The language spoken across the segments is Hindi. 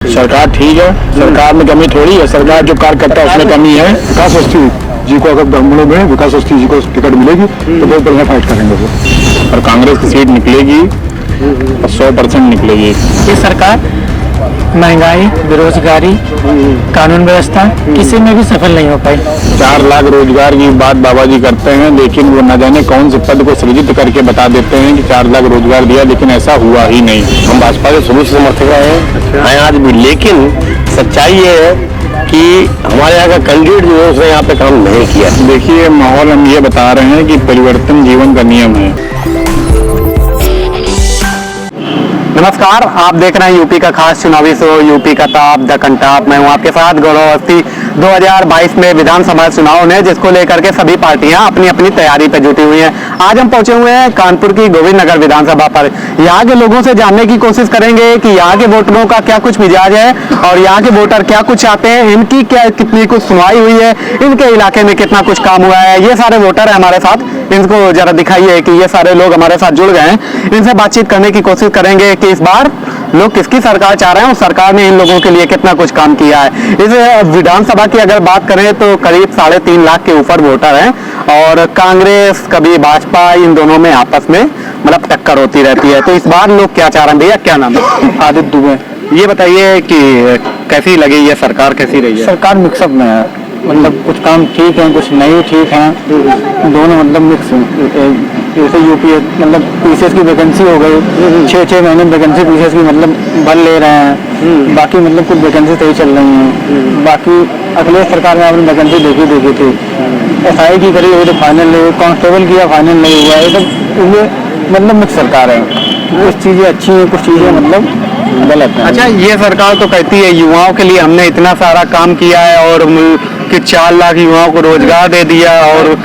सरकार ठीक है, सरकार में कमी थोड़ी है। सरकार जो कार्य करता है उसमें कमी है। विकास अवस्थी जी को अगर ब्राह्मणों में विकास अवस्थी जी को टिकट मिलेगी तो बहुत बढ़िया फाइट करेंगे वो। और कांग्रेस की सीट निकलेगी और 100% निकलेगी। ये सरकार महंगाई, बेरोजगारी, कानून व्यवस्था किसी में भी सफल नहीं हो पाई। 4 लाख रोजगार की बात बाबा जी करते हैं, लेकिन वो न जाने कौन से पद को सृजित करके बता देते हैं कि 4 लाख रोजगार दिया, लेकिन ऐसा हुआ ही नहीं। हम भाजपा के शुरू से समर्थक हैं आज भी, लेकिन सच्चाई ये है कि हमारे यहाँ का कैंडिडेट जो है उसने यहाँ पे काम नहीं किया। देखिए माहौल हम ये बता रहे हैं कि परिवर्तन जीवन का नियम है। नमस्कार, आप देख रहे हैं यूपी का खास चुनावी शो यूपी का ताप द कंटाप। मैं हूं आपके साथ गौरव अवस्थी। 2022 में विधानसभा चुनाव ने जिसको लेकर के सभी पार्टियां अपनी अपनी तैयारी पे जुटी हुई हैं। आज हम पहुंचे हुए हैं कानपुर की गोविंद नगर विधानसभा पर। यहाँ के लोगों से जानने की कोशिश करेंगे कि यहाँ के वोटरों का क्या कुछ मिजाज है और यहाँ के वोटर क्या कुछ चाहते हैं, इनकी क्या कितनी कुछ सुनवाई हुई है, इनके इलाके में कितना कुछ काम हुआ है। ये सारे वोटर है हमारे साथ, इनको जरा दिखाइए कि ये सारे लोग हमारे साथ जुड़ गए हैं। इनसे बातचीत करने की कोशिश करेंगे कि इस बार लोग किसकी सरकार चाह रहे हैं और सरकार ने इन लोगों के लिए कितना कुछ काम किया है। इस विधानसभा की अगर बात करें तो करीब 3.5 लाख के ऊपर वोटर हैं और कांग्रेस कभी भाजपा, इन दोनों में आपस में मतलब टक्कर होती रहती है। तो इस बार लोग क्या चाह रहे हैं? भैया क्या नाम है? आदित्य दुबे। ये बताइए कि कैसी लगी ये सरकार, कैसी रही है? सरकार मिक्सअप में है, मतलब कुछ काम ठीक है, कुछ नहीं ठीक है, दोनों मतलब मिक्स। जैसे यूपी मतलब पीसीएस की वैकेंसी हो गई, 6-6 महीने वैकेंसी पीसीएस की मतलब भर ले रहे हैं। बाकी मतलब कुछ वैकेंसी सही चल रही हैं। बाकी अखिलेश सरकार में आपने वैकेंसी देखी थी, एसआई की करी हुई तो फाइनल नहीं, कांस्टेबल किया फाइनल नहीं हुआ। ये सब ये मतलब मिक्स सरकार है, कुछ चीज़ें अच्छी हैं, कुछ चीज़ें मतलब गलत है। अच्छा, ये सरकार तो कहती है युवाओं के लिए हमने इतना सारा काम किया है और कि 4 लाख युवाओं को रोजगार दे दिया और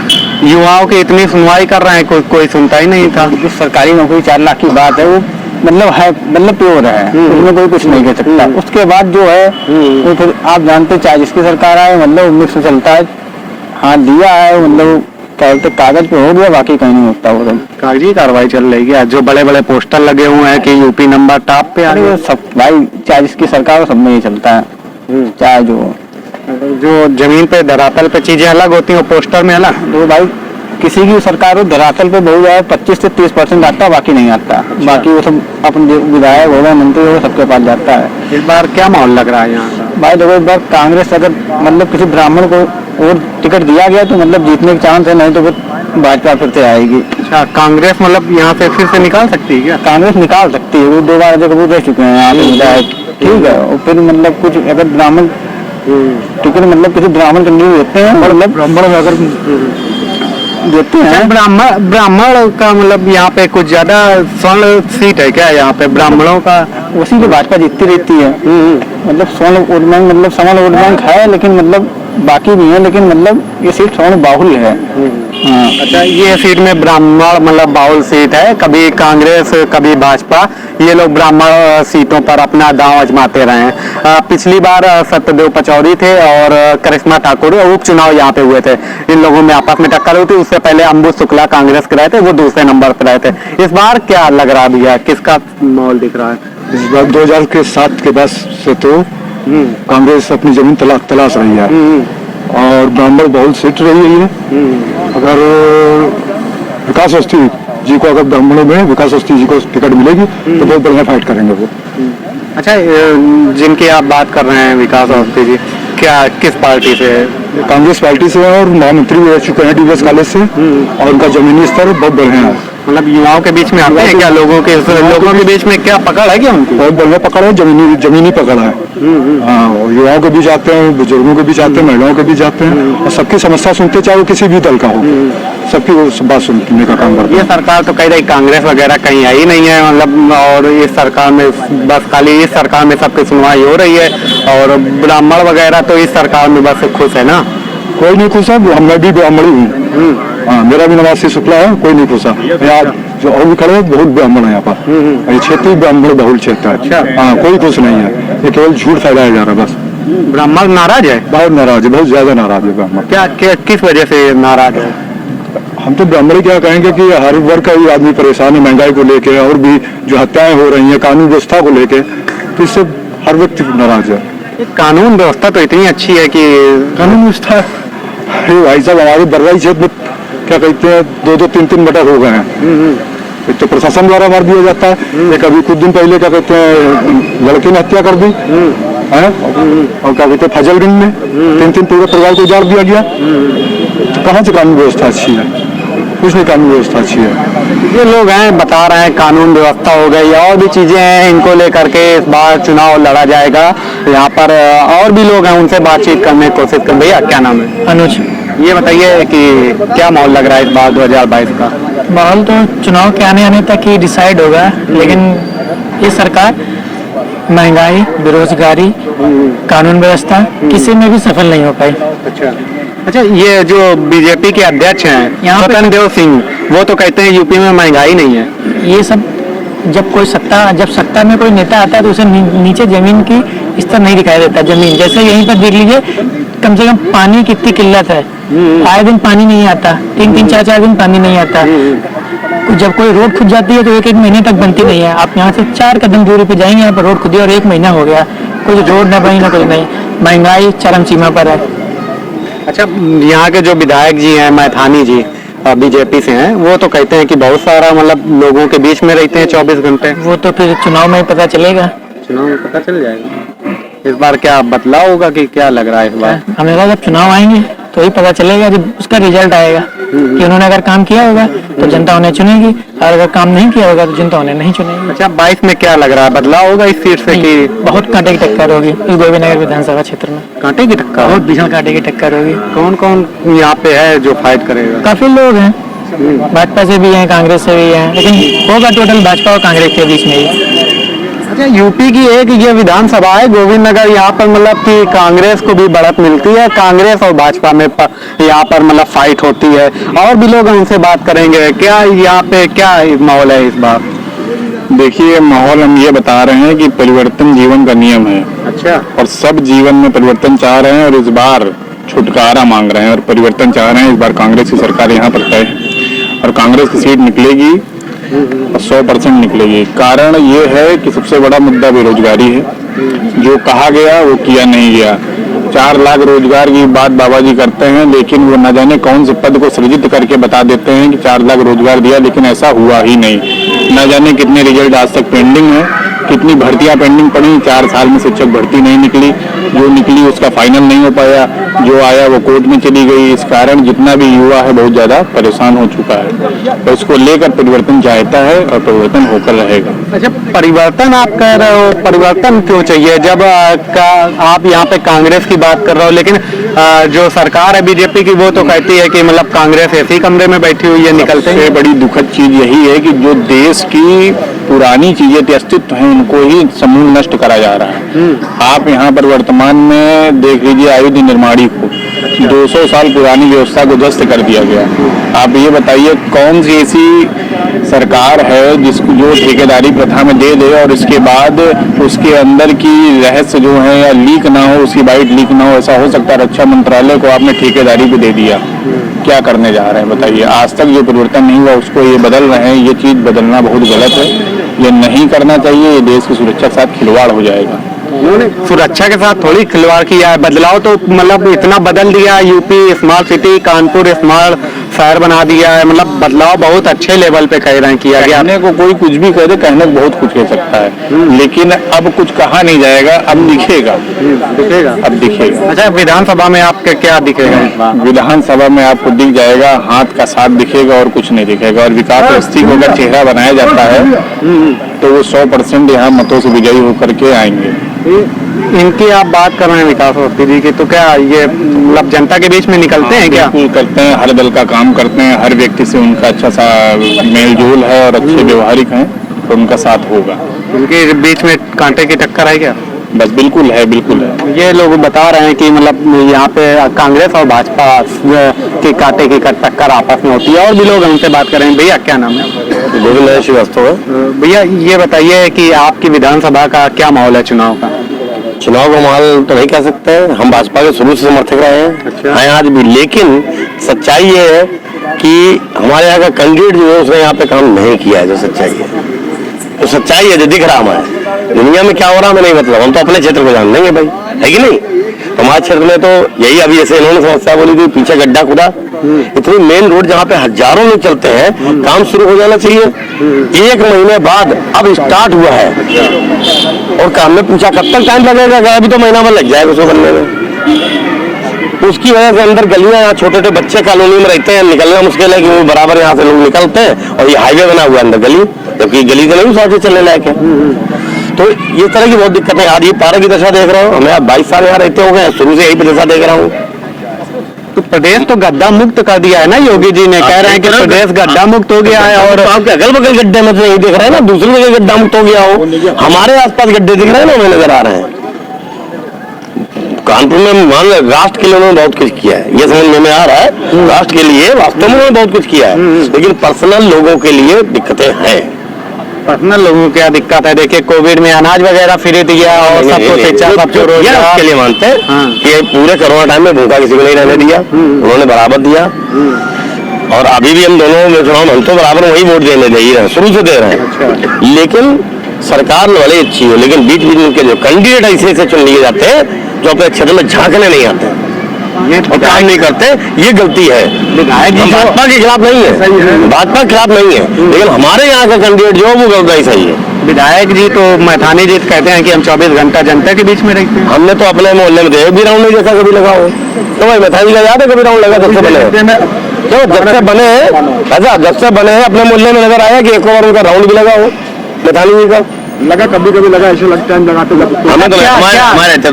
युवाओं की इतनी सुनवाई कर रहे हैं, कोई सुनता ही नहीं था। जो सरकारी नौकरी 4 लाख की बात है वो मतलब है, मतलब प्योर है, उसमें कोई कुछ नहीं कह सकता। उसके बाद जो है वो फिर आप जानते चाहे जिसकी सरकार आए मतलब मिक्स चलता है। हाँ दिया है मतलब कागज पे हो गया, बाकी कहीं नहीं होता। वो कागजी कार्रवाई चल रही है, जो बड़े बड़े पोस्टर लगे हुए हैं कि यूपी नंबर टॉप पे आ गया। सब भाई चाहे जिसकी सरकार हो सब में ये चलता है। चाहे जो जमीन पे धरातल पे चीजें अलग होती हैं, पोस्टर में अलग। तो भाई किसी की सरकार हो धरातल पे बहुत ज्यादा 25 से 30% आता है, बाकी नहीं आता। बाकी वो सब अपने विधायक हो गए, मंत्री हो गए, सबके पास जाता है। इस बार क्या माहौल लग रहा है यहाँ का? भाई देखो, इस बार कांग्रेस अगर मतलब किसी ब्राह्मण को और टिकट दिया गया तो मतलब जीतने के चांस है, नहीं तो फिर भाजपा फिर से आएगी। अच्छा, कांग्रेस मतलब यहाँ से फिर से निकाल सकती है क्या? कांग्रेस निकाल सकती है, वो 2 बार जगह रह चुके हैं यहाँ पे विधायक, ठीक है। और फिर मतलब कुछ अगर ब्राह्मण टिकट मतलब किसी ब्राह्मण कैंडिडेट देते हैं, मतलब ब्राह्मण में अगर देते हैं, ब्राह्मण का मतलब यहाँ पे कुछ ज्यादा स्वर्ण सीट है क्या यहाँ पे ब्राह्मणों का? उसी पे भाजपा जीतती रहती है। मतलब स्वर्ण वोट बैंक मतलब समान वोट बैंक है, लेकिन मतलब बाकी भी है, लेकिन मतलब ये सीट स्वर्ण बाहुल है। हाँ। अच्छा, ये सीट में ब्राह्मण मतलब बाहुल सीट है, कभी कांग्रेस कभी भाजपा, ये लोग ब्राह्मण सीटों पर अपना दांव आजमाते रहे हैं। पिछली बार सत्यदेव पचौरी थे और करिश्मा ठाकुर उपचुनाव यहाँ पे हुए थे, इन लोगों में आपस में टक्कर हुई थी। उससे पहले अंबुज शुक्ला कांग्रेस के रहे थे, वो दूसरे नंबर पर रहे थे। इस बार क्या लग रहा भैया, किसका माहौल दिख रहा है? इस बार 2007 के बाद से तो कांग्रेस अपनी जमीन तलाश रही है और ब्राह्मण बहुल सीट रही है। अगर विकास अवस्थी जी को अगर ब्राह्मणों में विकास अवस्थी जी को टिकट मिलेगी तो बहुत बढ़िया फाइट करेंगे वो। अच्छा, जिनकी आप बात कर रहे हैं विकास अवस्थी जी, क्या किस पार्टी से? कांग्रेस पार्टी से और महामंत्री भी रह चुके हैं डीवीएस कॉलेज से, और उनका जमीनी स्तर बहुत बढ़िया है। मतलब युवाओं के बीच में आते हैं क्या? लोगों के बीच में क्या पकड़ है क्या उनकी? बहुत बढ़िया पकड़ है, जमीनी पकड़ है। हाँ, युवाओं के बीच आते हैं, बुजुर्गों के बीच आते हैं, महिलाओं के बीच आते हैं और सबकी समस्या सुनते, चाहे वो किसी भी दल का हो, सबकी बात सुनने का काम करते हैं। ये सरकार तो कह रही कांग्रेस वगैरह कहीं आई नहीं है मतलब, और इस सरकार में बस खाली इस सरकार में सबकी सुनवाई हो रही है और ब्राह्मण वगैरह तो इस सरकार में बस खुश है ना? कोई नहीं खुश है, मैं भी ब्राह्मण हूँ। हाँ, मेरा भी नवाज शुक्ला है, कोई नहीं खुश है। यहाँ जो और भी खड़े हैं बहुत ब्राह्मण है यहाँ पर, ये क्षेत्र ब्राह्मण बहुल क्षेत्र है। हाँ, कोई खुश नहीं है, ये केवल झूठ फैलाया जा रहा है बस। ब्राह्मण नाराज है? बहुत नाराज है, बहुत ज्यादा नाराज है ब्राह्मण। क्या किस वजह से नाराज है? हम तो ब्राह्मण क्या कहेंगे कि हर वर्ग का ही आदमी परेशान है, महंगाई को लेके और भी जो हत्याएं हो रही हैं, कानून व्यवस्था को लेके, तो इससे हर व्यक्ति नाराज है। ये कानून व्यवस्था तो इतनी अच्छी है कि कानून व्यवस्था, अरे भाई साहब हमारे बर्राई क्षेत्र में क्या कहते हैं 2-2, 3-3 मर्डर हो गए हैं। एक तो प्रशासन द्वारा मार दिया जाता है, एक अभी कुछ दिन पहले क्या कहते हैं लड़के ने हत्या कर दी है, और क्या कहते हैं फजलगंज में 3-3 पूरे परिवार को उजाड़ दिया गया। तो कहाँ से कानून व्यवस्था अच्छी है? कुछ नहीं कानून व्यवस्था अच्छी है। ये लोग हैं बता रहे हैं कानून व्यवस्था हो गई, और भी चीजें हैं, इनको लेकर के इस बार चुनाव लड़ा जाएगा। यहाँ पर और भी लोग हैं, उनसे बातचीत करने की कोशिश कर। भैया क्या नाम है? अनुज। ये बताइए कि क्या माहौल लग रहा है इस बार 2022 का? माहौल तो चुनाव के आने तक ही डिसाइड होगा, लेकिन ये सरकार महंगाई, बेरोजगारी, कानून व्यवस्था किसी में भी सफल नहीं हो पाई। अच्छा, ये जो बीजेपी के अध्यक्ष हैं यहाँ पे- स्वतंत्र देव सिंह, वो तो कहते हैं यूपी में महंगाई नहीं है। ये सब जब सत्ता में कोई नेता आता है तो उसे नीचे जमीन की स्तर नहीं दिखाई देता। जमीन जैसे यहीं पर देख लीजिए, कम से कम पानी की कितनी किल्लत है, आए दिन पानी नहीं आता, 3-3, 4-4 दिन पानी नहीं आता। जब कोई रोड खुद जाती है तो 1-1 महीने तक बनती नहीं है। आप यहाँ से 4 कदम दूरी पे जाएंगे, यहाँ पर रोड खुदी और 1 महीना हो गया, कोई रोड ना बनी ना कुछ नहीं। महंगाई चरम सीमा पर है। अच्छा, यहाँ के जो विधायक जी हैं मैथानी जी बीजेपी से हैं, वो तो कहते हैं कि बहुत सारा मतलब लोगों के बीच में रहते हैं 24 घंटे। वो तो फिर चुनाव में ही पता चलेगा। चुनाव में पता चल जाएगा। इस बार क्या बदलाव होगा कि क्या लग रहा है इस बार? हमें लगा जब चुनाव आएंगे तो ही पता चलेगा, जब उसका रिजल्ट आएगा कि उन्होंने अगर काम किया होगा तो जनता उन्हें चुनेगी, और अगर काम नहीं किया होगा तो जनता उन्हें नहीं चुनेगी। अच्छा, 22 में क्या लग रहा है, बदलाव होगा इस सीट से कि बहुत कांटे की टक्कर होगी इस गोविंदनगर विधानसभा क्षेत्र में। कांटे की टक्कर? बहुत भीषण कांटे की टक्कर होगी। कौन कौन यहाँ पे है जो फाइट करेगा? काफी लोग हैं, भाजपा से भी हैं, कांग्रेस से भी हैं, लेकिन होगा टोटल भाजपा और कांग्रेस के बीच में ही। अच्छा, यूपी की एक ये विधानसभा है गोविंदनगर, यहाँ पर मतलब कि कांग्रेस को भी बढ़त मिलती है, कांग्रेस और भाजपा में यहाँ पर मतलब फाइट होती है। और भी लोग हैं, उनसे बात करेंगे। क्या यहाँ पे क्या माहौल है इस बार? देखिए, माहौल हम ये बता रहे हैं कि परिवर्तन जीवन का नियम है। अच्छा, और सब जीवन में परिवर्तन चाह रहे हैं, और इस बार छुटकारा मांग रहे हैं और परिवर्तन चाह रहे हैं। इस बार कांग्रेस की सरकार यहाँ पर तय है और कांग्रेस की सीट निकलेगी और 100% निकलेगी। कारण ये है कि सबसे बड़ा मुद्दा बेरोजगारी है। जो कहा गया वो किया नहीं गया। 4 लाख रोजगार की बात बाबा जी करते हैं, लेकिन वो न जाने कौन से पद को सृजित करके बता देते हैं कि 4 लाख रोजगार दिया, लेकिन ऐसा हुआ ही नहीं। न जाने कितने रिजल्ट आज तक पेंडिंग है, कितनी भर्तियां पेंडिंग पड़ी। 4 साल में शिक्षक भर्ती नहीं निकली, जो निकली उसका फाइनल नहीं हो पाया, जो आया वो कोर्ट में चली गई। इस कारण जितना भी युवा है बहुत ज्यादा परेशान हो चुका है। तो इसको लेकर परिवर्तन चाहता है और परिवर्तन होकर रहेगा। अच्छा, परिवर्तन आप कह रहे हो, परिवर्तन क्यों चाहिए जब आप यहाँ पे कांग्रेस की बात कर रहे हो, लेकिन जो सरकार है बीजेपी की वो तो कहती है कि मतलब कांग्रेस ऐसी कमरे में बैठी हुई है, निकलते सबसे बड़ी दुखद चीज यही है कि जो देश की पुरानी चीजें अस्तित्व हैं उनको ही समूल नष्ट करा जा रहा है। आप यहाँ पर वर्तमान में देख लीजिए अयोध्या निर्माणी को 200 साल पुरानी व्यवस्था को ध्वस्त कर दिया गया। आप ये बताइए कौन सी ऐसी सरकार है जिसको जो ठेकेदारी प्रथा में दे दे और इसके बाद उसके अंदर की रहस्य जो है या लीक ना हो, उसकी बाइट लीक ना हो। ऐसा हो सकता है? रक्षा मंत्रालय को आपने ठेकेदारी पे दे दिया, क्या करने जा रहे हैं बताइए? आज तक जो परिवर्तन नहीं हुआ उसको ये बदल रहे हैं। ये चीज बदलना बहुत गलत है, ये नहीं करना चाहिए। ये देश की सुरक्षा के साथ खिलवाड़ हो जाएगा। उन्होंने सुरक्षा के साथ थोड़ी खिलवाड़ किया है। बदलाव तो मतलब इतना बदल दिया, UP smart city, Kanpur smart शहर बना दिया है। मतलब बदलाव बहुत अच्छे लेवल पे कह रहे हैं किया गया। कहने को कोई कुछ भी कह दे, कहने को बहुत कुछ कह सकता है, लेकिन अब कुछ कहा नहीं जाएगा। अब दिखेगा, दिखेगा, अब दिखेगा। अच्छा, विधानसभा में आपके क्या दिखेगा इस बार? विधानसभा में आपको दिख जाएगा, हाथ का साथ दिखेगा और कुछ नहीं दिखेगा। और विकास अवस्थी को अगर चेहरा बनाया जाता है तो वो 100% यहाँ मतों से विजयी होकर के आएंगे। इनकी आप बात कर रहे हैं विकास अवस्थी जी की, तो क्या ये मतलब जनता के बीच में निकलते हैं क्या? बिल्कुल करते हैं, हर दल का काम करते हैं, हर व्यक्ति से उनका अच्छा सा मेल जोल है और अच्छे व्यवहारिक हैं, तो उनका साथ होगा। उनके बीच में कांटे की टक्कर है क्या? बस बिल्कुल है, बिल्कुल है। ये लोग बता रहे हैं कि मतलब यहाँ पे कांग्रेस और भाजपा के कांटे की टक्कर आपस में होती है। और भी लोग उनसे बात करें। भैया क्या नाम है? गोविंद श्रीवास्तव है। भैया ये बताइए कि आपकी विधानसभा का क्या माहौल है चुनाव का? चुनाव का माहौल तो नहीं कह सकते, हम भाजपा के शुरू से समर्थक रहे हैं। अच्छा। हैं आज भी, लेकिन सच्चाई ये है कि हमारे यहाँ का कैंडिडेट जो है उसने यहाँ पे काम नहीं किया है, जो सच्चाई है। तो सच्चाई है जो दिख रहा हमें। दुनिया में क्या हो रहा है हमें नहीं मतलब, हम तो अपने क्षेत्र को जान लेंगे भाई, है कि नहीं। हमारे क्षेत्र में तो यही अभी जैसे इन्होंने समस्या बोली थी, पीछे गड्ढा खुदा, इतनी मेन रोड जहाँ पे हजारों लोग चलते हैं, काम शुरू हो जाना चाहिए। 1 महीने बाद अब स्टार्ट हुआ है और काम में पूछा कब तक टाइम लगेगा, अभी तो महीना भर लग जाएगा उसको बनने में। उसकी वजह से अंदर गलियां, यहाँ छोटे छोटे बच्चे कॉलोनी में रहते हैं, निकलना मुश्किल है क्योंकि बराबर यहाँ से लोग निकलते हैं और ये हाईवे बना हुआ है अंदर गली, जबकि गली से नहीं साथ चलने लायक है। तो ये तरह की बहुत दिक्कत है। आज ये पार्क की दशा देख रहा हूँ, हमें 22 साल यहाँ रहते हो गए, शुरू से यही दशा देख रहा हूँ। तो प्रदेश तो गड्ढा मुक्त कर दिया है ना योगी जी ने, कह रहे हैं कि प्रदेश गड्ढा मुक्त हो गया है। और आपके अगल बगल गड्ढे में तो नहीं दिख रहे हैं ना, दूसरी जगह गड्ढा मुक्त हो गया हो, हमारे आसपास गड्ढे दिख रहे हैं ना, हमें नजर आ रहे हैं। कानपुर में मान राष्ट्र के लिए उन्होंने बहुत कुछ किया है, ये समझ में आ रहा है। राष्ट्र के लिए वास्तव में उन्होंने बहुत कुछ किया है, लेकिन पर्सनल लोगों के लिए दिक्कतें हैं। पर्सनल लोगों को क्या दिक्कत है? देखिए कोविड में अनाज वगैरह फ्री दिया और सबको शिक्षा, सबको रोजगार। उसके लिए मानते हैं कि पूरे कोरोना टाइम में भूखा किसी को नहीं रहने दिया, उन्होंने बराबर दिया। और अभी भी हम दोनों में चुनाव, हम तो बराबर वही वोट देने दे ही रहे, शुरू से दे रहे हैं। लेकिन सरकार भले अच्छी हो, लेकिन बीच बीच में के जो कैंडिडेट ऐसे चुन लिए जाते हैं जो अपने क्षेत्र में झांकने नहीं आते, ये और काम नहीं करते, ये गलती है। भाजपा के खिलाफ नहीं है, भाजपा के खिलाफ नहीं है, लेकिन हमारे यहाँ का कैंडिडेट जो वो गलत ही सही है। विधायक जी तो मैथानी जी कहते हैं कि हम 24 घंटा जनता के बीच में रहते हैं। हमने तो अपने मोहल्ले में एक भी राउंड नहीं देखा कभी लगा हो। तो भाई मैथानी का याद है कभी राउंड लगा? जब से बने अच्छा, जब से बने हैं अपने मोहल्ले में नजर आया कि एक बार उनका राउंड भी लगा हो मैथानी जी का? लगा, कभी कभी लगा, ऐसे लगता है लगाते हमें तो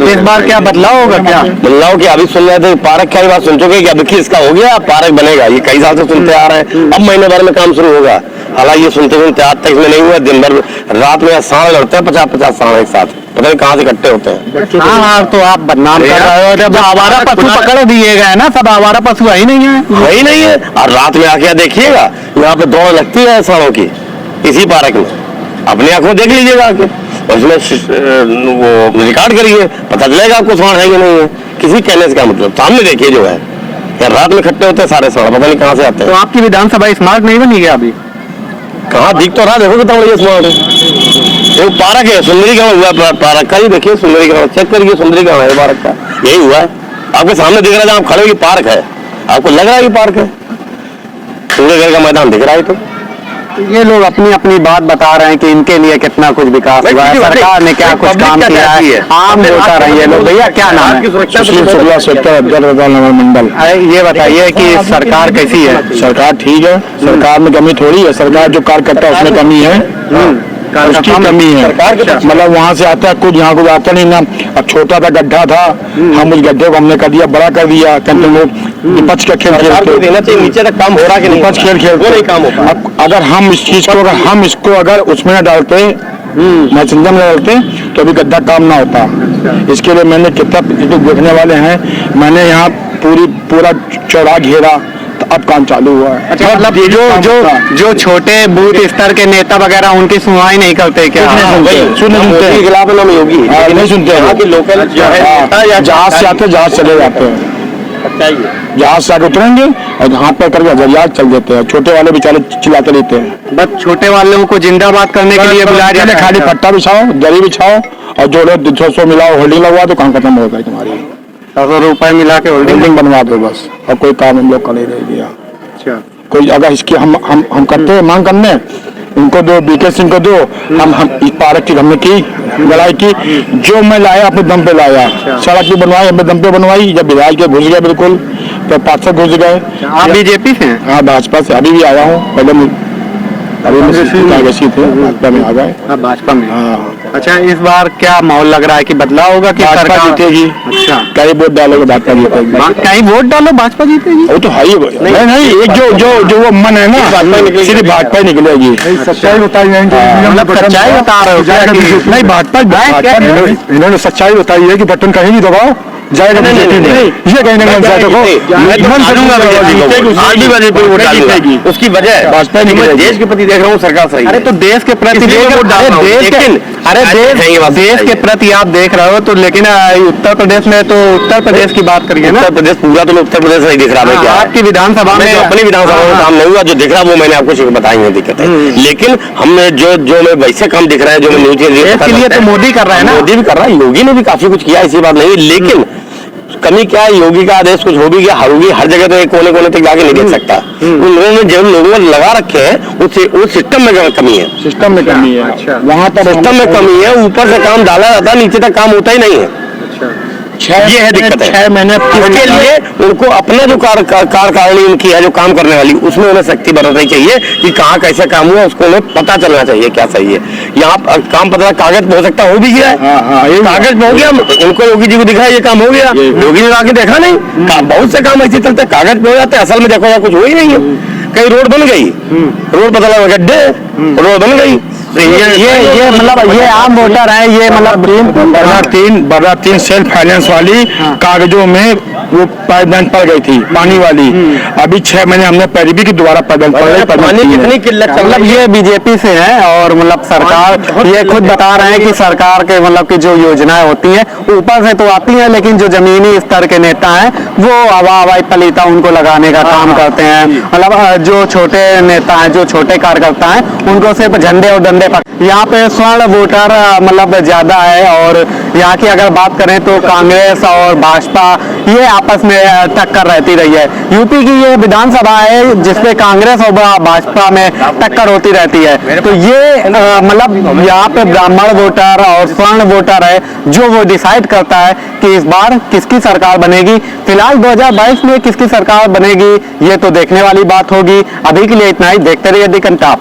इस बार क्या बदलाव होगा? क्या बदलाव की अभी सुन रहे थे, पार्क की बात सुन चुके कि अब देखिए इसका हो गया, पार्क बनेगा, ये कई साल से सुनते आ रहे हैं, अब महीने भर में काम शुरू होगा। हालांकि ये सुनते सुनते आज तक इसमें नहीं हुआ, दिन भर रात में सांड लड़ते हैं, 50-50 सांड एक साथ, पता नहीं कहाँ से इकट्ठे होते हैं। हाँ, तो आप बदनाम कर रहे हो। जब आवारा पशु पकड़ दिए गए ना, सब आवारा पशु है ही नहीं है। और रात में आके देखिएगा यहाँ पे दौड़ लगती है सांडों की, इसी पार्क में, अपनी आंखों देख लीजिएगा आके, उसमें वो रिकॉर्ड करिए, पता चलेगा आपको सांड है कि नहीं है। किसी कहने से क्या मतलब, सामने देखिए जो है, रात में इकट्ठे होते हैं सारे सांड, पता नहीं कहाँ से आते हैं। तो आपकी विधानसभा स्मार्ट नहीं बनी क्या अभी? कहाँ दिख तो रहा, देखो कितना बढ़िया स्मार्ट है। वो पार्क है, सुंदरीकरण हुआ पार्क का, ही देखिए सुंदरीकरण, चेक करिए सुंदरीकरण है पार्क का, यही हुआ है। आपके सामने दिख रहा है जहाँ आप खड़े हो, पार्क है, आपको लग रहा है कि पार्क है, सुंदरीकरण का मैदान दिख रहा है। तो ये लोग अपनी अपनी बात बता रहे हैं कि इनके लिए कितना कुछ विकास हुआ है, सरकार ने क्या कुछ काम किया है, आम वोटर है ये लोग। भैया क्या नाम है? मंडल। ये बताइए कि सरकार कैसी है? सरकार ठीक है, सरकार में कमी थोड़ी है, सरकार जो कार्य करता है उसमें कमी है, उसकी कमी है। मतलब वहाँ से आता है कुछ, यहाँ कुछ आता नहीं ना। अब छोटा सा गड्ढा था, हम उस गड्ढे को हमने कर दिया, बड़ा कर दिया, कहते लोग विपक्ष का खेल खेलते देना चाहिए, नीचे तक काम हो रहा है कि नहीं, विपक्ष खेल खेलते नहीं काम होगा। अब अगर हम इस चीज को अगर उसमें न डालते, मैसेंजर में डालते, तो अभी गड्ढा काम ना होता। इसके लिए मैंने कितना देखने वाले हैं, मैंने यहाँ पूरा चौड़ा घेरा, तो अब काम चालू हुआ है। अच्छा, मतलब जो छोटे बूथ स्तर के नेता वगैरह उनकी सुनवाई नहीं करते क्या? सुनते खिलाफ योगी नहीं सुनते हैं, लोकल जहाज से आते जहाज चले जाते हैं, जहाज से आके उतरेंगे और हाथ पे करके जहाज चल देते हैं। छोटे वाले बेचारे चिल्लाते रहते हैं। बस छोटे वालों को जिंदाबाद करने के लिए बुलाया जाता है। खाली पट्टा बिछाओ, दरी बिछाओ और जोड़ो, 200 मिलाओ, होल्डिंग लगवा दो, काम खत्म हो गई तुम्हारी। 100 रुपए मिला के होल्डिंग बनवा दो बस, और कोई काम हम लोग का नहीं रह गया। अच्छा, कोई अगर इसकी हम करते हैं मांग करने, उनको दो, बीके सिंह को दो, हम इस पार्क की हमने की लड़ाई की, जो मैं लाया अपने दम पे लाया, सड़क भी बनवाई अपने दम पे बनवाई। जब विधायक के घुस गए बिल्कुल, तो पार्षद घुस गए। आप बीजेपी से? हाँ, भाजपा से, अभी भी आया हूँ, पहले कांग्रेसी थे, भाजपा में आ गए। भाजपा में? हाँ। अच्छा, इस बार क्या माहौल लग रहा है कि बदलाव होगा कि भाजपा जीतेगी? अच्छा, कई वोट डालोगे भाजपा जीतेगी? कहीं वोट डालो भाजपा जीतेगी? वो तो है ही। नहीं, एक जो वो मन है ना, सिर्फ भाजपा ही निकलेगी। सच्चाई बताई सच्चाई बता रहे हो? नहीं, भाजपा इन्होंने सच्चाई बताई है कि बटन कहीं नहीं दबाओ, जाएगा बीजेपी में। ये कहीं ना कहीं उसकी वजह भाजपा नहीं, देश के प्रति देख रहा हूँ सरकार सही। अरे तो देश के प्रति अरे देश के प्रति आप देख रहे हो तो, लेकिन उत्तर प्रदेश में तो उत्तर प्रदेश की बात करिए ना। उत्तर प्रदेश पूरा तो उत्तर प्रदेश नहीं दिख रहा है क्या? आपकी विधानसभा में, अपनी विधानसभा में काम नहीं हुआ, जो दिख रहा वो मैंने आपको बताई है दिक्कत है। लेकिन हमने जो मैं वैसे काम दिख रहा है, जो मैं न्यूज इसके लिए तो मोदी कर रहा है ना। मोदी भी कर रहा है, योगी ने भी काफी कुछ किया, ऐसी बात नहीं। लेकिन कमी क्या है, योगी का आदेश कुछ हो भी गया, होगी हर जगह तो एक कोने कोने तक जाके नहीं देख सकता। उन लोगों ने जो लोगों को लगा रखे हैं उस सिस्टम में कमी है। सिस्टम में कमी है। अच्छा, वहाँ पर सिस्टम में कमी है, ऊपर से काम डाला जाता है, नीचे तक काम होता ही नहीं है। ये है दिक्कत है। 6 महीने इसके लिए उनको अपना जो कार्यकारिणी उनकी है, जो काम करने वाली, उसमें उन्हें शक्ति बरतनी चाहिए कि कहाँ कैसे काम हुआ, उसको उन्हें पता चलना चाहिए क्या सही है। यहाँ काम पता कागज पे हो सकता हो भी गया है, कागज पे हो गया, उनको योगी जी को दिखा ये काम हो गया, योगी ने आके देखा नहीं। बहुत से काम ऐसे चलते कागज पे हो जाते, असल में देखो कुछ हो ही नहीं है। कहीं रोड बन गई, रोड बदला गड्ढे, रोड बन गई। ये मतलब ये आम वोटर है, ये मतलब बड़ा तीन सेल्फ फाइनेंस वाली कागजों में वो पाइपलाइन पड़ गई थी, पानी वाली। अभी 6 महीने हमने पैरवी की दोबारा पानी कितनी किल्लत, मतलब ये बीजेपी से है और मतलब सरकार ये खुद बता रहे हैं कि सरकार के मतलब की जो योजनाएं होती हैं ऊपर से तो आती हैं, लेकिन जो जमीनी स्तर के नेता हैं वो हवाई पलीता उनको लगाने का काम करते हैं। मतलब जो छोटे नेता हैं, जो छोटे कार्यकर्ता हैं, उनको सिर्फ झंडे और डंडे पर। यहाँ पे स्वर्ण वोटर मतलब ज्यादा है, और यहाँ की अगर बात करें तो कांग्रेस और भाजपा ये आपस में टक्कर रहती रही है। यूपी की ये विधानसभा है जिसपे कांग्रेस और भाजपा में टक्कर होती रहती है। तो ये मतलब यहाँ पे ब्राह्मण वोटर और स्वर्ण वोटर है जो वो डिसाइड करता है कि इस बार किसकी सरकार बनेगी। फिलहाल 2022 में किसकी सरकार बनेगी ये तो देखने वाली बात होगी। अभी के लिए इतना ही, देखते रहिए दी कंटाप।